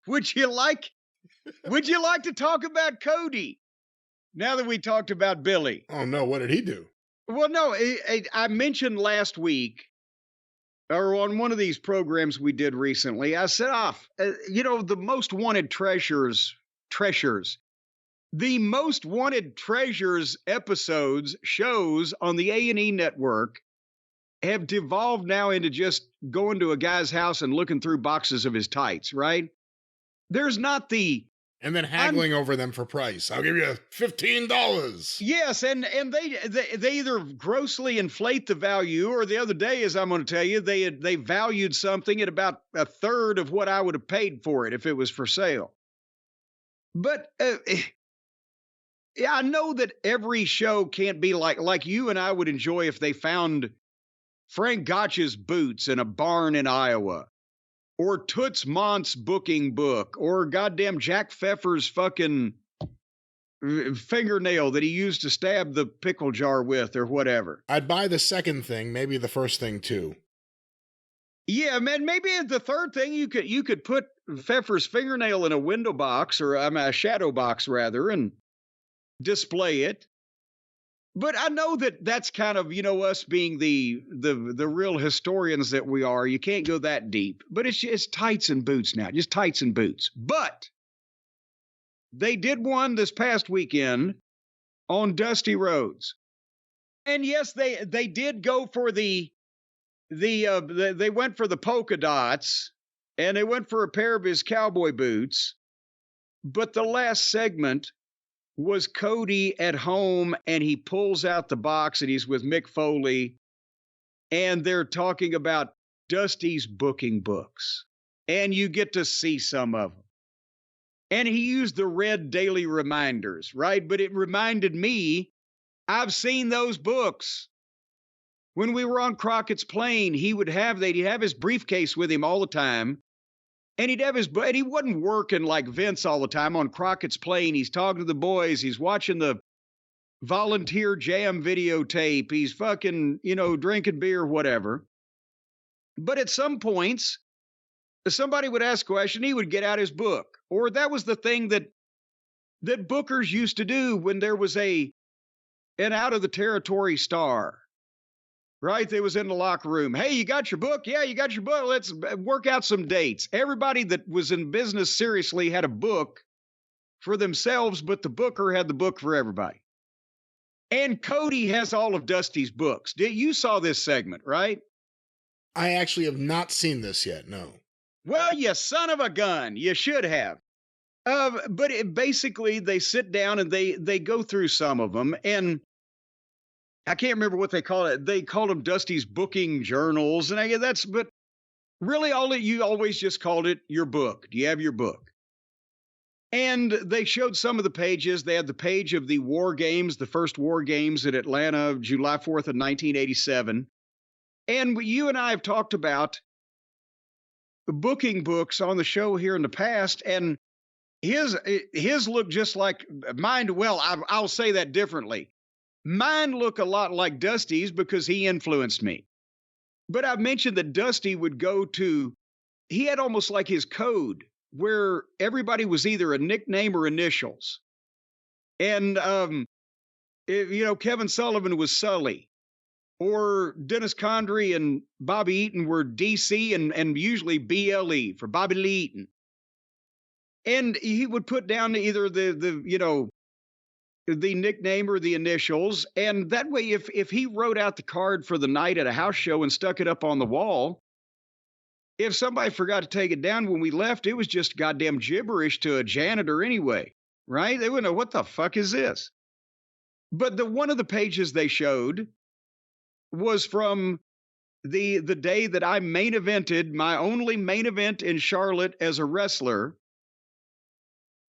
Would you like to talk about Cody? Now that we talked about Billy. Oh no, what did he do? Well, no, I mentioned last week, or on one of these programs we did recently, I said, the most wanted treasures, the most wanted treasures episodes, shows on the A&E network have devolved now into just going to a guy's house and looking through boxes of his tights, right? There's not the... And then haggling over them for price. I'll give you $15. Yes, and they either grossly inflate the value, or the other day, as I'm going to tell you, they valued something at about a third of what I would have paid for it if it was for sale. But I know that every show can't be like you and I would enjoy if they found Frank Gotch's boots in a barn in Iowa, or Toots Mont's booking book, or goddamn Jack Pfeffer's fucking fingernail that he used to stab the pickle jar with, or whatever. I'd buy the second thing, maybe the first thing too. Yeah, man, maybe the third thing you could put Pfeffer's fingernail in a window box, or a shadow box rather, and display it. But I know that that's kind of, us being the real historians that we are. You can't go that deep. But it's tights and boots now, just tights and boots. But they did one this past weekend on Dusty Rhodes. And yes, they did go for they went for the polka dots, and they went for a pair of his cowboy boots. But the last segment was Cody at home, and he pulls out the box, and he's with Mick Foley, and they're talking about Dusty's booking books, and you get to see some of them. And he used the red daily reminders, right? But it reminded me, I've seen those books. When we were on Crockett's plane, they'd have his briefcase with him all the time. And he'd have and he wasn't working like Vince all the time on Crockett's plane. He's talking to the boys. He's watching the Volunteer Jam videotape. He's fucking, drinking beer, whatever. But at some points, if somebody would ask a question, he would get out his book. Or that was the thing that bookers used to do when there was an out of the territory star. Right? They was in the locker room. Hey, you got your book? Yeah, you got your book. Let's work out some dates. Everybody that was in business seriously had a book for themselves, but the booker had the book for everybody. And Cody has all of Dusty's books. You saw this segment, right? I actually have not seen this yet, no. Well, you son of a gun. You should have. But basically, they sit down and they go through some of them, and I can't remember what they call it. They called them Dusty's booking journals. And but really you always just called it your book. Do you have your book? And they showed some of the pages. They had the page of the war games, the first war games at Atlanta, July 4th of 1987. And you and I have talked about the booking books on the show here in the past. And his look just like mine. Well, I'll say that differently. Mine look a lot like Dusty's because he influenced me. But I've mentioned that Dusty would he had almost like his code where everybody was either a nickname or initials. And, Kevin Sullivan was Sully, or Dennis Condrey and Bobby Eaton were DC and usually BLE for Bobby Lee Eaton. And he would put down either the nickname or the initials. And that way, if he wrote out the card for the night at a house show and stuck it up on the wall, if somebody forgot to take it down when we left, it was just goddamn gibberish to a janitor anyway, right? They wouldn't know what the fuck is this. But one of the pages they showed was from the day that I main evented, my only main event in Charlotte as a wrestler.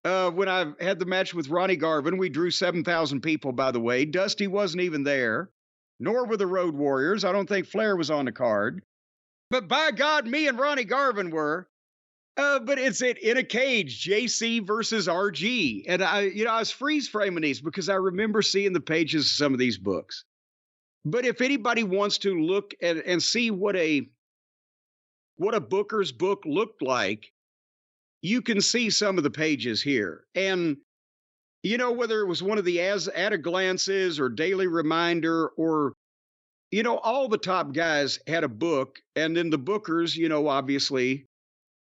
When I had the match with Ronnie Garvin, we drew 7,000 people, by the way. Dusty wasn't even there, nor were the Road Warriors. I don't think Flair was on the card. But by God, me and Ronnie Garvin were. But it's in a cage, JC versus RG. And I was freeze framing these because I remember seeing the pages of some of these books. But if anybody wants to look and see what a booker's book looked like, you can see some of the pages here. And, whether it was one of the as at a glances or daily reminder or, all the top guys had a book. And then the bookers, obviously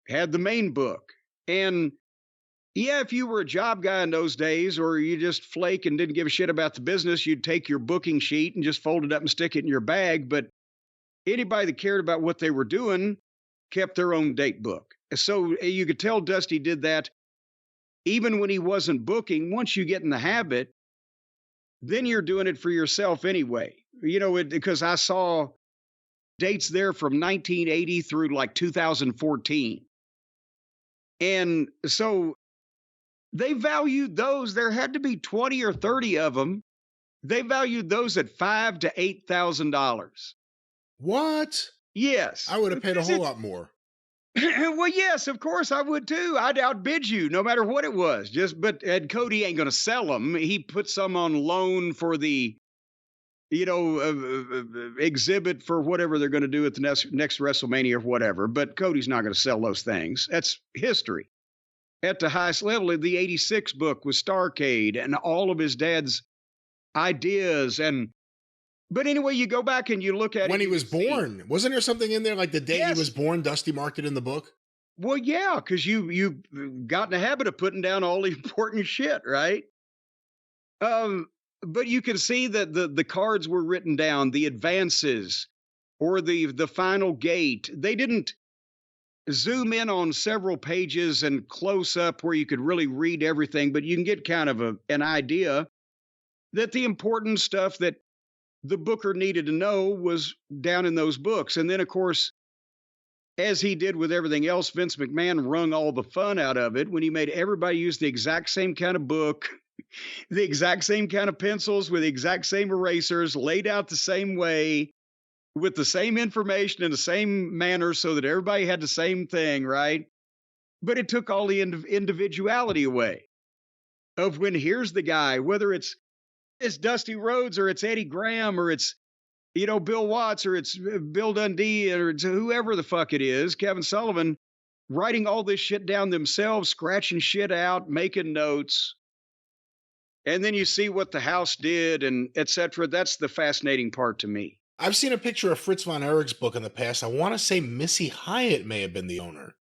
had the main book. And yeah, if you were a job guy in those days, or you just flake and didn't give a shit about the business, you'd take your booking sheet and just fold it up and stick it in your bag. But anybody that cared about what they were doing kept their own date book. So you could tell Dusty did that even when he wasn't booking. Once you get in the habit, then you're doing it for yourself anyway. Because I saw dates there from 1980 through like 2014. And so they valued those. There had to be 20 or 30 of them. They valued those at $5,000 to $8,000. What? Yes. I would have paid a whole lot more. Well, yes, of course I would too. I'd outbid you no matter what it was. But Ed Cody ain't going to sell them. He put some on loan for the, exhibit for whatever they're going to do at the next WrestleMania or whatever. But Cody's not going to sell those things. That's history. At the highest level, the 86 book was Starrcade and all of his dad's ideas. But anyway, you go back and you look at when he was born. Wasn't there something in there like the day Yes. he was born, Dusty marked it in the book? Well, yeah, because you got in the habit of putting down all the important shit, right? But you can see that the cards were written down, the advances or the final gate. They didn't zoom in on several pages and close up where you could really read everything, but you can get kind of an idea that the important stuff that the booker needed to know was down in those books. And then, of course, as he did with everything else, Vince McMahon wrung all the fun out of it when he made everybody use the exact same kind of book, the exact same kind of pencils with the exact same erasers, laid out the same way, with the same information in the same manner so that everybody had the same thing, right? But it took all the individuality away of when here's the guy, whether it's Dusty Rhodes or it's Eddie Graham or it's, Bill Watts or it's Bill Dundee or it's whoever the fuck it is, Kevin Sullivan, writing all this shit down themselves, scratching shit out, making notes. And then you see what the house did and et cetera. That's the fascinating part to me. I've seen a picture of Fritz von Erich's book in the past. I want to say Missy Hyatt may have been the owner.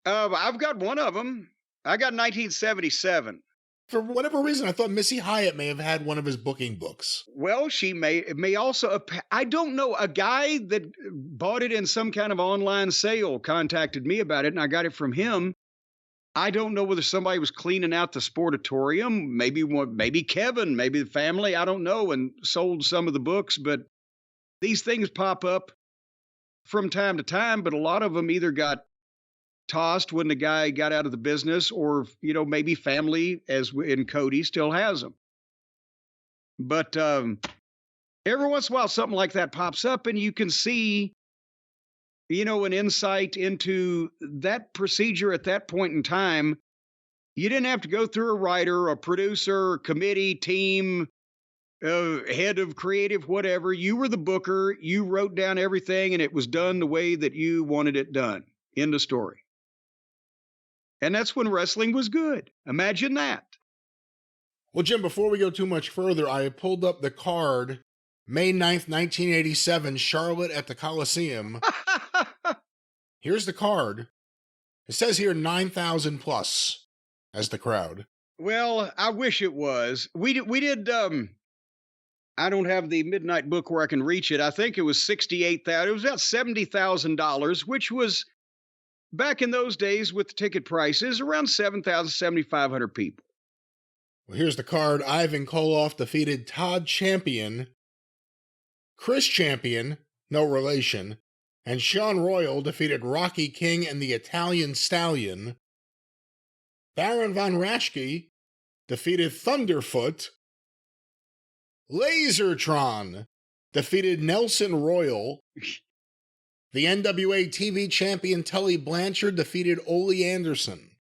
I've got one of them. I got 1977. For whatever reason, I thought Missy Hyatt may have had one of his booking books. Well, she may also, I don't know, a guy that bought it in some kind of online sale contacted me about it, and I got it from him. I don't know whether somebody was cleaning out the sportatorium, maybe Kevin, maybe the family, I don't know, and sold some of the books, but these things pop up from time to time, but a lot of them either got tossed when the guy got out of the business or, maybe family, as in Cody, still has them. But every once in a while, something like that pops up and you can see, an insight into that procedure at that point in time. You didn't have to go through a writer, a producer, committee, team, head of creative, whatever. You were the booker. You wrote down everything and it was done the way that you wanted it done. End of story. And that's when wrestling was good. Imagine that. Well, Jim, before we go too much further, I pulled up the card, May 9th, 1987, Charlotte at the Coliseum. Here's the card. It says here 9,000 plus as the crowd. Well, I wish it was. We did I don't have the midnight book where I can reach it. I think it was 68,000. It was about $70,000, which was back in those days with the ticket prices around 7,000, 7,500 people. Well, here's the card. Ivan Koloff defeated Todd Champion, Chris Champion, no relation, and Sean Royal defeated Rocky King and the Italian Stallion. Baron von Raschke defeated Thunderfoot. Lasertron defeated Nelson Royal. The NWA TV champion Tully Blanchard defeated Ole Anderson.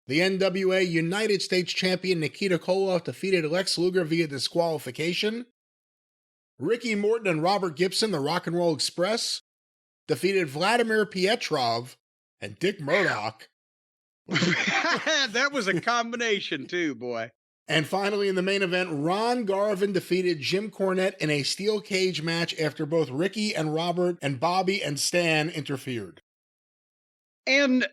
The NWA United States champion Nikita Koloff defeated Lex Luger via disqualification. Ricky Morton and Robert Gibson, the Rock and Roll Express, defeated Vladimir Pietrov and Dick Murdoch That was a combination too, boy. And finally, in the main event, Ron Garvin defeated Jim Cornette in a steel cage match after both Ricky and Robert and Bobby and Stan interfered. And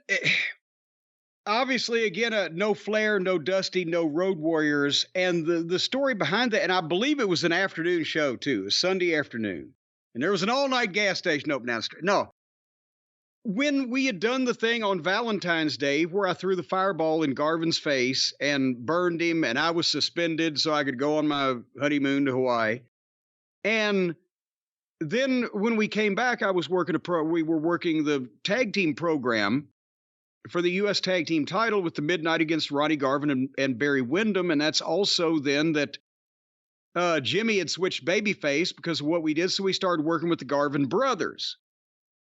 obviously, again, no Flair, no Dusty, no Road Warriors. And the story behind that, and I believe it was an afternoon show too, a Sunday afternoon. And there was an all-night gas station open down the street. No. When we had done the thing on Valentine's Day where I threw the fireball in Garvin's face and burned him, and I was suspended so I could go on my honeymoon to Hawaii. And then when we came back, I was working we were working the tag team program for the U.S. tag team title with the Midnight against Ronnie Garvin and Barry Windham. And that's also then that Jimmy had switched babyface because of what we did. So we started working with the Garvin brothers,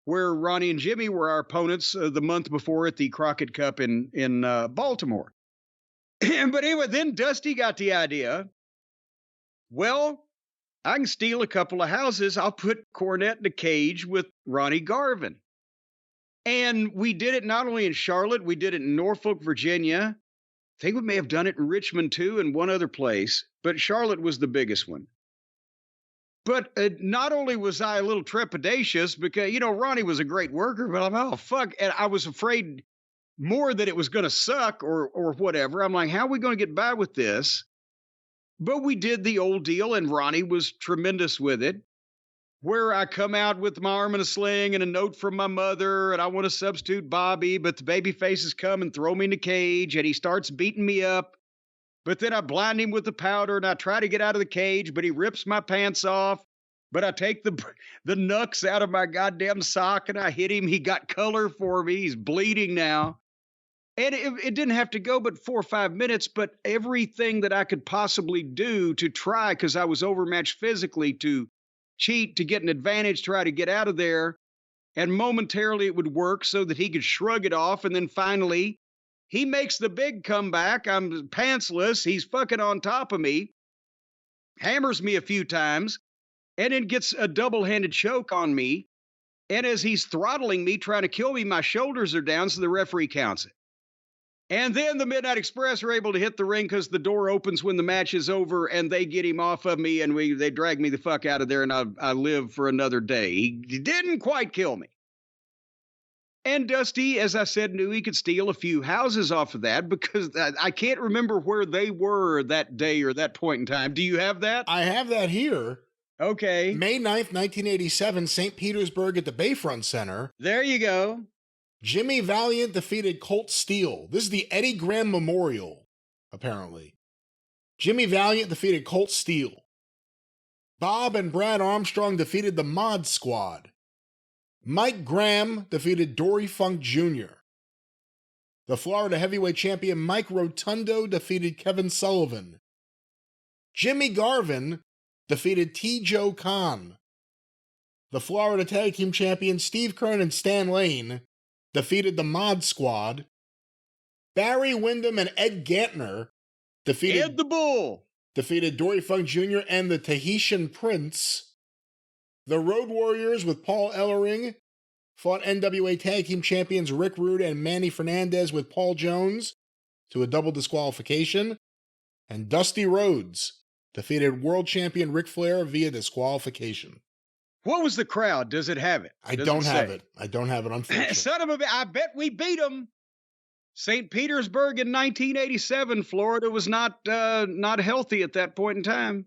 where Ronnie and Jimmy were our opponents the month before at the Crockett Cup in Baltimore. But anyway, then Dusty got the idea, well, I can steal a couple of houses. I'll put Cornette in a cage with Ronnie Garvin. And we did it not only in Charlotte, we did it in Norfolk, Virginia. I think we may have done it in Richmond too, and one other place, but Charlotte was the biggest one. But not only was I a little trepidatious because, Ronnie was a great worker, but I'm, oh, fuck. And I was afraid more that it was going to suck or whatever. I'm like, how are we going to get by with this? But we did the old deal, and Ronnie was tremendous with it, where I come out with my arm in a sling and a note from my mother, and I want to substitute Bobby, but the baby faces come and throw me in the cage, and he starts beating me up. But then I blind him with the powder, and I try to get out of the cage, but he rips my pants off. But I take the knucks out of my goddamn sock, and I hit him. He got color for me. He's bleeding now. And it didn't have to go but 4 or 5 minutes, but everything that I could possibly do to try, because I was overmatched physically, to cheat, to get an advantage, try to get out of there. And momentarily it would work so that he could shrug it off. And then finally, he makes the big comeback. I'm pantsless. He's fucking on top of me, hammers me a few times, and then gets a double-handed choke on me. And as he's throttling me, trying to kill me, my shoulders are down, so the referee counts it. And then the Midnight Express are able to hit the ring because the door opens when the match is over, and they get him off of me, and they drag me the fuck out of there, and I live for another day. He didn't quite kill me. And Dusty, as I said, knew he could steal a few houses off of that because I can't remember where they were that day or that point in time. Do you have that? I have that here. Okay. May 9th, 1987, St. Petersburg at the Bayfront Center. There you go. Jimmy Valiant defeated Colt Steele. This is the Eddie Graham Memorial, apparently. Jimmy Valiant defeated Colt Steele. Bob and Brad Armstrong defeated the Mod Squad. Mike Graham defeated Dory Funk Jr. The Florida heavyweight champion Mike Rotundo defeated Kevin Sullivan. Jimmy Garvin defeated T. Joe Khan. The Florida tag team champion Steve Kern and Stan Lane defeated the Mod Squad. Barry Windham and Ed Gantner defeated Ed the Bull. Defeated Dory Funk Jr. and the Tahitian Prince. The Road Warriors with Paul Ellering fought NWA Tag Team Champions Rick Rude and Manny Fernandez with Paul Jones to a double disqualification. And Dusty Rhodes defeated World Champion Ric Flair via disqualification. What was the crowd? Does it have it? I don't have it, unfortunately. Son of a bitch, I bet we beat them. St. Petersburg in 1987, Florida was not healthy at that point in time.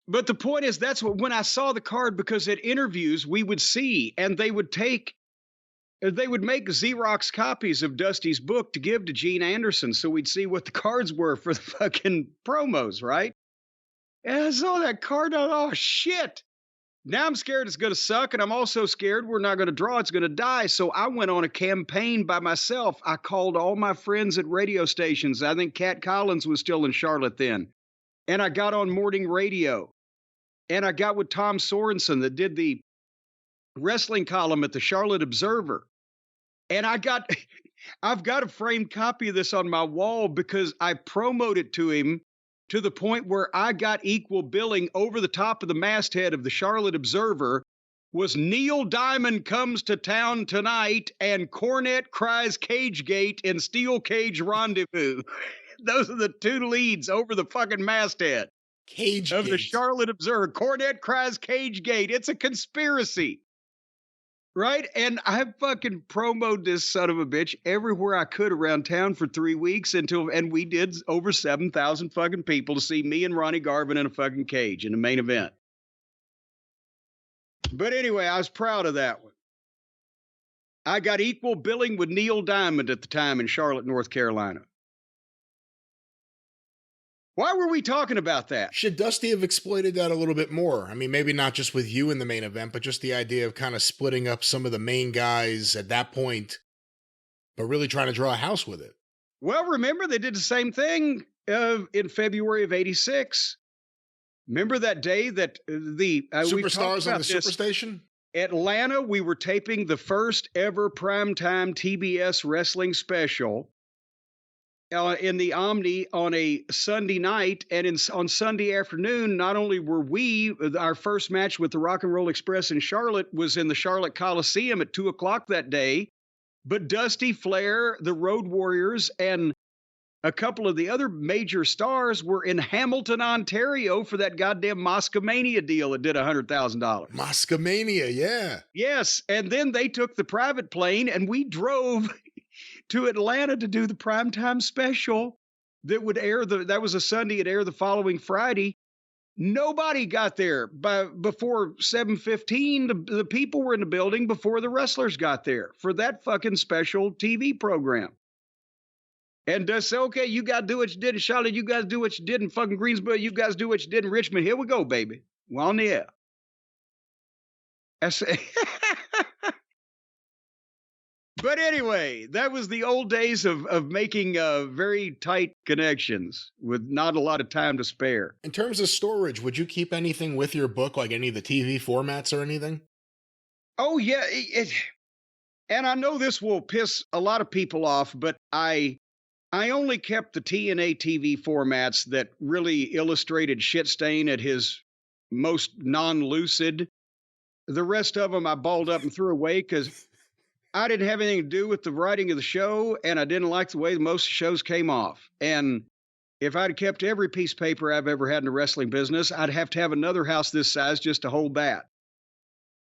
But the point is, that's what, when I saw the card, because at interviews we would see, and they would make Xerox copies of Dusty's book to give to Gene Anderson, so we'd see what the cards were for the fucking promos, right? And I saw that card, oh shit. Now I'm scared it's going to suck, and I'm also scared we're not going to draw, it's going to die. So I went on a campaign by myself. I called all my friends at radio stations. I think Cat Collins was still in Charlotte then. And I got on morning radio. And I got with Tom Sorensen that did the wrestling column at the Charlotte Observer. And I've got a framed copy of this on my wall because I promoted it to him to the point where I got equal billing over the top of the masthead of the Charlotte Observer was Neil Diamond Comes to Town Tonight and Cornette Cries Cage Gate in Steel Cage Rendezvous. Those are the two leads over the fucking masthead of the Charlotte Observer. Cornette Cries Cage Gate. It's a conspiracy. Right? And I fucking promoted this son of a bitch everywhere I could around town for 3 weeks and we did over 7,000 fucking people to see me and Ronnie Garvin in a fucking cage in the main event. But anyway, I was proud of that one. I got equal billing with Neil Diamond at the time in Charlotte, North Carolina. Why were we talking about that? Should Dusty have exploited that a little bit more? I mean, maybe not just with you in the main event, but just the idea of kind of splitting up some of the main guys at that point, but really trying to draw a house with it. Well, remember, they did the same thing in February of '86. Remember that day that the Superstars on the Superstation? Atlanta, we were taping the first ever primetime TBS wrestling special in the Omni on a Sunday night. And on Sunday afternoon, not only were our first match with the Rock and Roll Express in Charlotte was in the Charlotte Coliseum at 2:00 that day, but Dusty, Flair, the Road Warriors, and a couple of the other major stars were in Hamilton, Ontario for that goddamn Moscomania deal that did $100,000. Moscomania, yeah. Yes. And then they took the private plane and we drove to Atlanta to do the primetime special that would air that was a Sunday, it'd air the following Friday. Nobody got there before 7:15. The people were in the building before the wrestlers got there for that fucking special TV program. And just say, okay, you guys do what you did in Charlotte. You guys do what you did in fucking Greensboro. You guys do what you did in Richmond. Here we go, baby. We're on the air. But anyway, that was the old days of making very tight connections with not a lot of time to spare. In terms of storage, would you keep anything with your book, like any of the TV formats or anything? Oh, yeah. And I know this will piss a lot of people off, but I only kept the TNA TV formats that really illustrated Shitstain at his most non-lucid. The rest of them I balled up and threw away because I didn't have anything to do with the writing of the show, and I didn't like the way most shows came off. And if I'd kept every piece of paper I've ever had in the wrestling business, I'd have to have another house this size just to hold that.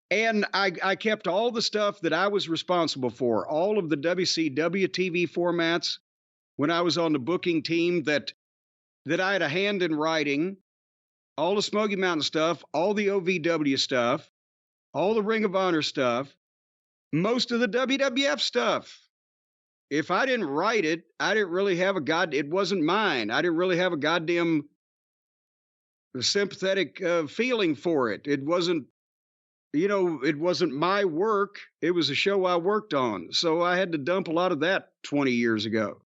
And I kept all the stuff that I was responsible for, all of the WCW TV formats, when I was on the booking team that I had a hand in writing, all the Smoky Mountain stuff, all the OVW stuff, all the Ring of Honor stuff, most of the WWF stuff. If I didn't write it, I didn't really have it wasn't mine. I didn't really have a goddamn sympathetic feeling for it. It wasn't, it wasn't my work. It was a show I worked on. So I had to dump a lot of that 20 years ago.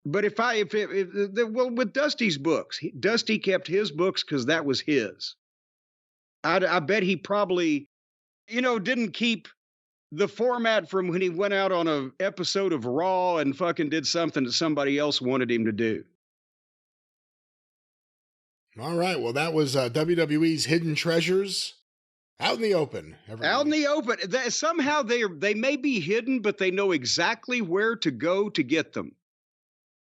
But with Dusty's books, Dusty kept his books because that was his. I bet he probably, didn't keep the format from when he went out on an episode of Raw and fucking did something that somebody else wanted him to do. All right. Well, that was WWE's Hidden Treasures. Out in the open. Everybody. Out in the open. Somehow they may be hidden, but they know exactly where to go to get them.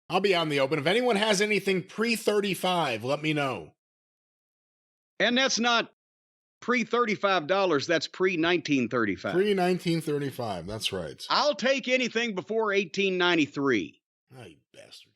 I'll be out in the open. If anyone has anything pre-$35, let me know. And that's not pre-$35. That's pre-1935. Pre-1935. That's right. I'll take anything before 1893. Oh, you bastard.